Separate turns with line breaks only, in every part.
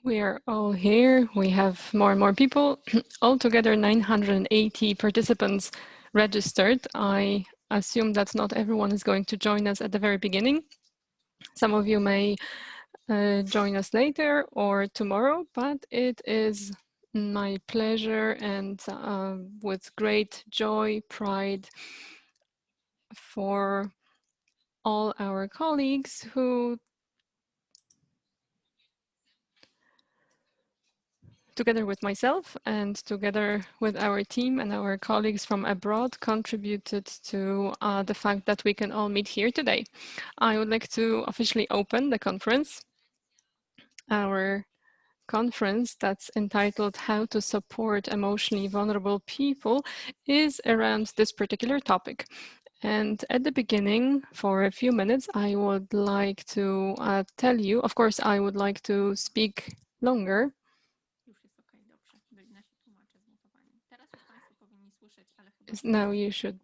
We are all here. We have more and more people. Altogether, 980 participants registered. I assume that not everyone is going to join us at the very beginning. Some of you may join us later or tomorrow, but it is my pleasure and with great joy, pride for all our colleagues who together with myself and together with our team and our colleagues from abroad contributed to the fact that we can all meet here today. I would like to officially open the conference. Our conference that's entitled How to Support Emotionally Vulnerable People is around this particular topic. And at the beginning, for a few minutes, I would like to tell you, of course, I would like to speak longer. Now you should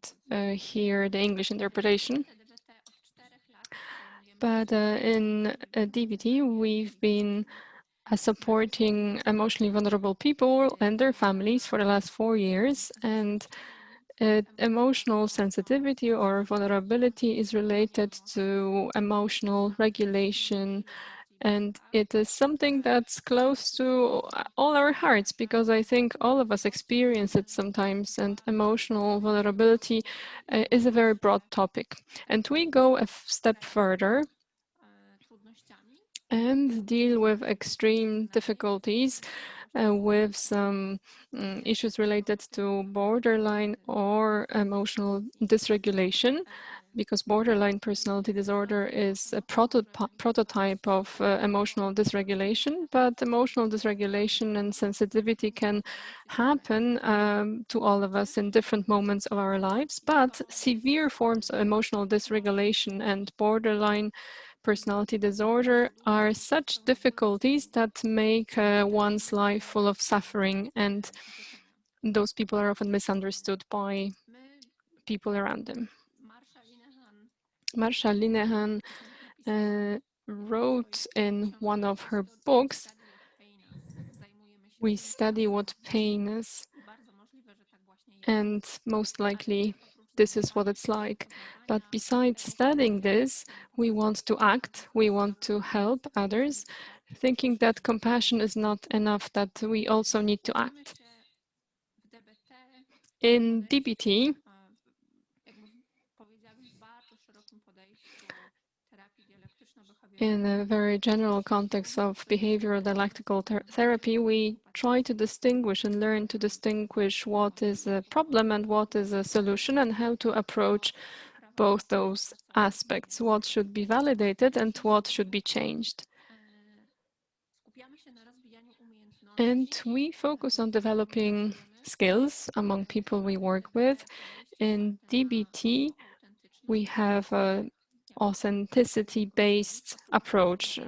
hear the English interpretation. But in DBT, we've been supporting emotionally vulnerable people and their families for the last 4 years. And emotional sensitivity or vulnerability is related to emotional regulation. And it is something that's close to all our hearts, because I think all of us experience it sometimes, and emotional vulnerability is a very broad topic. And we go a step further and deal with extreme difficulties with some issues related to borderline or emotional dysregulation, because borderline personality disorder is a prototype of emotional dysregulation, but emotional dysregulation and sensitivity can happen to all of us in different moments of our lives. But severe forms of emotional dysregulation and borderline personality disorder are such difficulties that make one's life full of suffering, and those people are often misunderstood by people around them. Marsha Linehan wrote in one of her books, "We study what pain is," and most likely this is what it's like. But besides studying this, we want to act, we want to help others, thinking that compassion is not enough, that we also need to act. In DBT, in a very general context of behavioral dialectical therapy, we try to distinguish and learn to distinguish what is a problem and what is a solution, and how to approach both those aspects, what should be validated and what should be changed. And we focus on developing skills among people we work with. In DBT, we have a authenticity-based approach,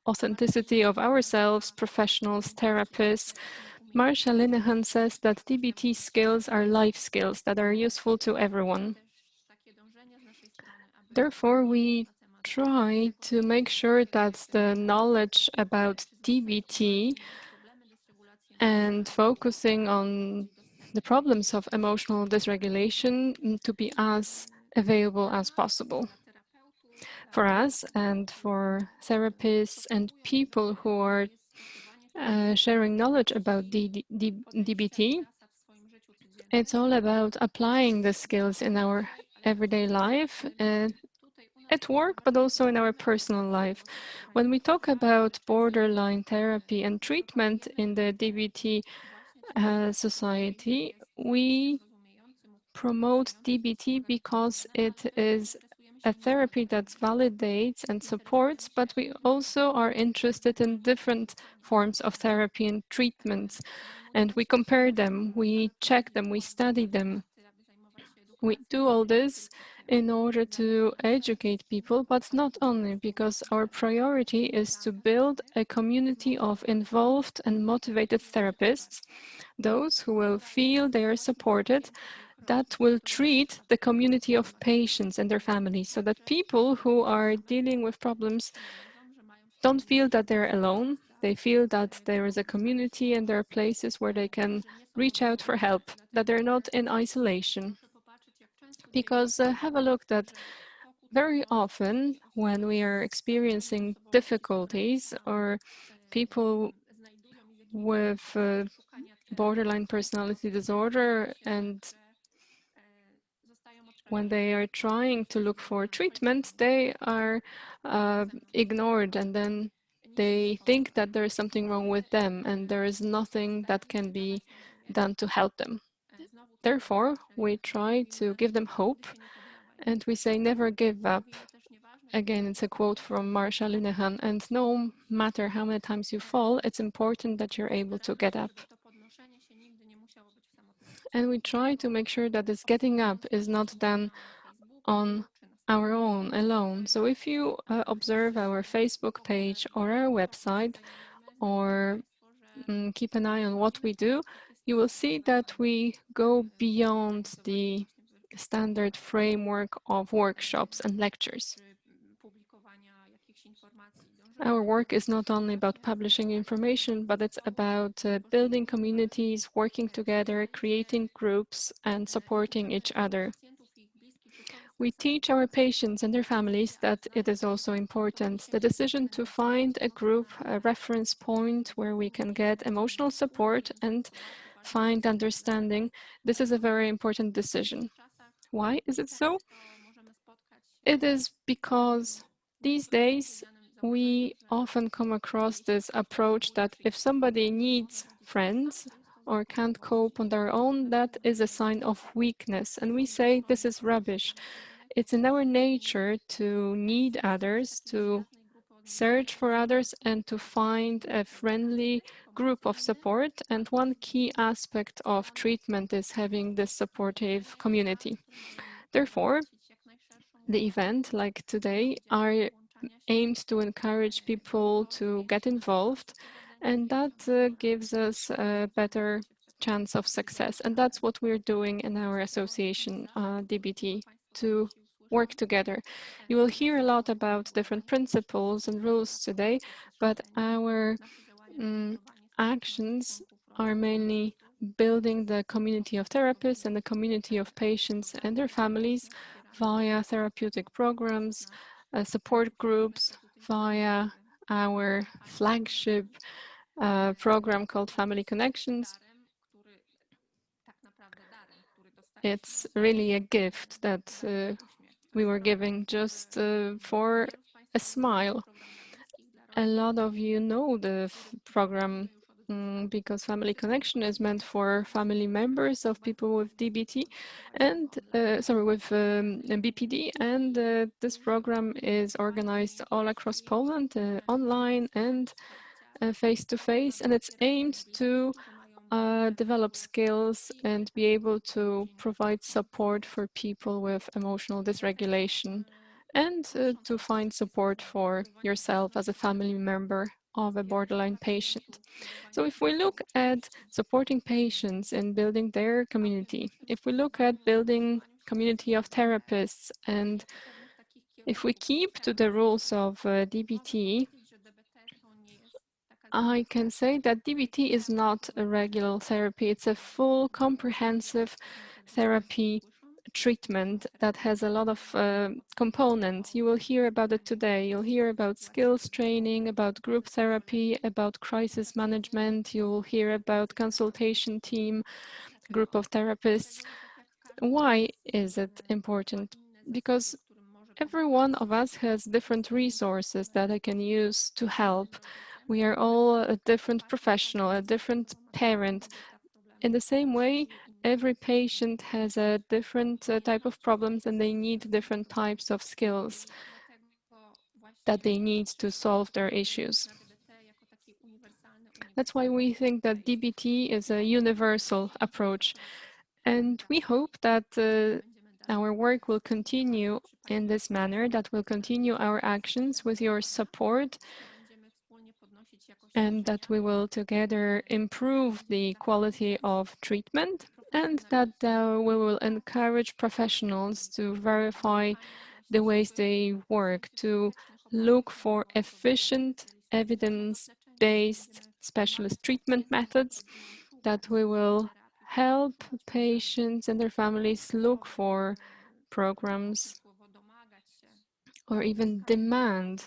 authenticity of ourselves, professionals, therapists. Marsha Linehan says that DBT skills are life skills that are useful to everyone. Therefore, we try to make sure that the knowledge about DBT and focusing on the problems of emotional dysregulation to be as available as possible for us and for therapists and people who are sharing knowledge about DBT. It's all about applying the skills in our everyday life, at work, but also in our personal life. When we talk about borderline therapy and treatment in the DBT society, we promote DBT because it is a therapy that validates and supports, but we also are interested in different forms of therapy and treatments, and we compare them, we check them, we study them. We do all this in order to educate people, but not only, because our priority is to build a community of involved and motivated therapists, those who will feel they are supported, that will treat the community of patients and their families, so that people who are dealing with problems don't feel that they're alone, They feel that there is a community and there are places where they can reach out for help, that they're not in isolation. Because have a look that very often when we are experiencing difficulties or people with borderline personality disorder and when they are trying to look for treatment, they are ignored and then they think that there is something wrong with them and there is nothing that can be done to help them. Therefore, we try to give them hope and we say never give up. Again, it's a quote from Marsha Linehan, and no matter how many times you fall, it's important that you're able to get up. And we try to make sure that this getting up is not done on our own alone. So if you observe our Facebook page or our website or keep an eye on what we do, you will see that we go beyond the standard framework of workshops and lectures. Our work is not only about publishing information, but it's about building communities, working together, creating groups, and supporting each other. We teach our patients and their families that it is also important. The decision to find a group, a reference point where we can get emotional support and find understanding, this is a very important decision. Why is it so? It is because these days we often come across this approach that if somebody needs friends or can't cope on their own, that is a sign of weakness. And we say this is rubbish. It's in our nature to need others, to search for others, and to find a friendly group of support. And one key aspect of treatment is having this supportive community. Therefore, the event, like today, are aimed to encourage people to get involved, and that gives us a better chance of success. And that's what we're doing in our association, DBT, to work together. You will hear a lot about different principles and rules today, but our actions are mainly building the community of therapists and the community of patients and their families via therapeutic programs, support groups, via our flagship program called Family Connections. It's really a gift that we were giving just for a smile. A lot of you know the program because Family Connection is meant for family members of people with DBT and with BPD, and this program is organized all across Poland, online and face-to-face, and it's aimed to develop skills and be able to provide support for people with emotional dysregulation and to find support for yourself as a family member of a borderline patient. So if we look at supporting patients and building their community, if we look at building community of therapists, and if we keep to the rules of DBT, I can say that DBT is not a regular therapy. It's a full comprehensive therapy treatment that has a lot of components. You will hear about it today. You'll hear about skills training, about group therapy, about crisis management. You'll hear about consultation team, group of therapists. Why is it important? Because every one of us has different resources that I can use to help. We are all a different professional, a different parent. In the same way, every patient has a different type of problems and they need different types of skills that they need to solve their issues. That's why we think that DBT is a universal approach. And we hope that our work will continue in this manner, that will continue our actions with your support, and that we will together improve the quality of treatment, and that we will encourage professionals to verify the ways they work, to look for efficient, evidence based specialist treatment methods that we will help patients and their families look for programs or even demand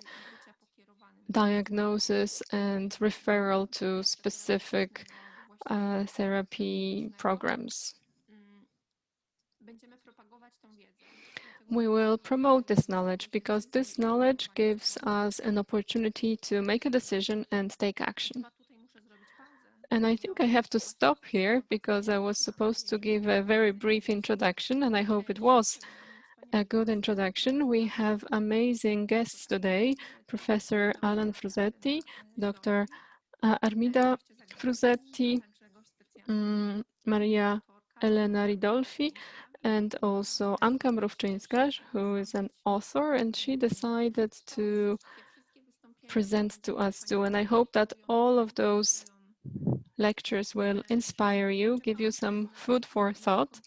diagnosis and referral to specific therapy programs. We will promote this knowledge because this knowledge gives us an opportunity to make a decision and take action. And I think I have to stop here because I was supposed to give a very brief introduction, and I hope it was a good introduction. We have amazing guests today, Professor Alan Frusetti, Dr. Armida Frusetti, Maria Elena Ridolfi, and also Anka Mrówczyńska, who is an author, and she decided to present to us too. And I hope that all of those lectures will inspire you, give you some food for thought.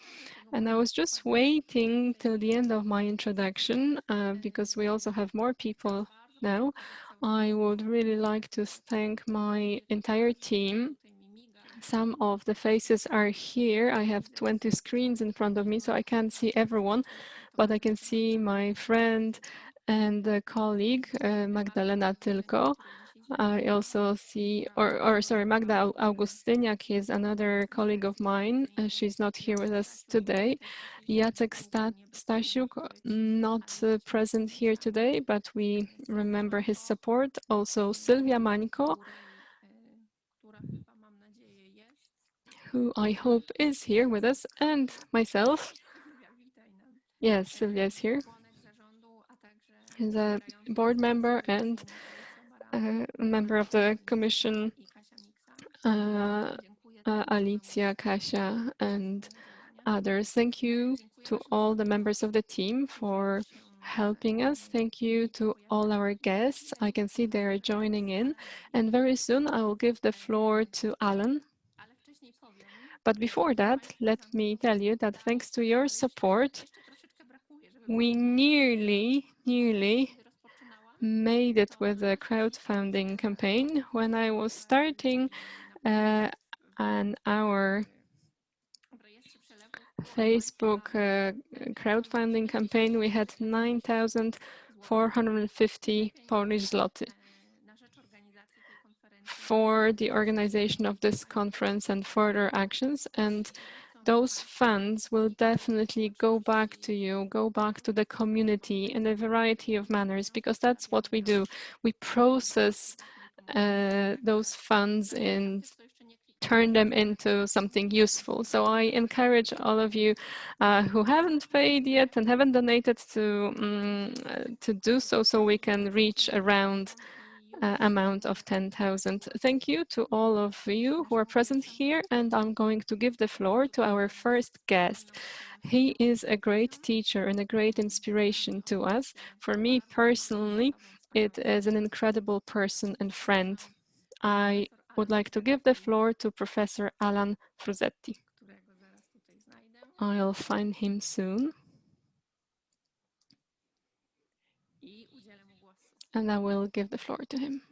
And I was just waiting till the end of my introduction because we also have more people now. I would really like to thank my entire team. Some of the faces are here. I have 20 screens in front of me, so I can't see everyone, but I can see my friend and colleague, Magdalena Tylko. I also see, sorry, Magda Augustyniak is another colleague of mine. She's not here with us today. Jacek Stasiuk, not present here today, but we remember his support. Also Sylwia Mańko, who I hope is here with us, and myself. Yes, Sylwia is here. He's a board member and a member of the commission, Alicja, Kasia, and others. Thank you to all the members of the team for helping us. Thank you to all our guests. I can see they are joining in. And very soon I will give the floor to Alan. But before that, let me tell you that thanks to your support, we nearly made it with the crowdfunding campaign. When I was starting our Facebook crowdfunding campaign, we had 9,450 Polish zloty for the organization of this conference and further actions. And those funds will definitely go back to you, go back to the community in a variety of manners, because that's what we do. We process those funds and turn them into something useful. So I encourage all of you who haven't paid yet and haven't donated to do so, so we can reach around amount of 10,000. Thank you to all of you who are present here, and I'm going to give the floor to our first guest. He is a great teacher and a great inspiration to us. For me personally, it is an incredible person and friend. I would like to give the floor to Professor Alan Frusetti. I'll find him soon. And I will give the floor to him.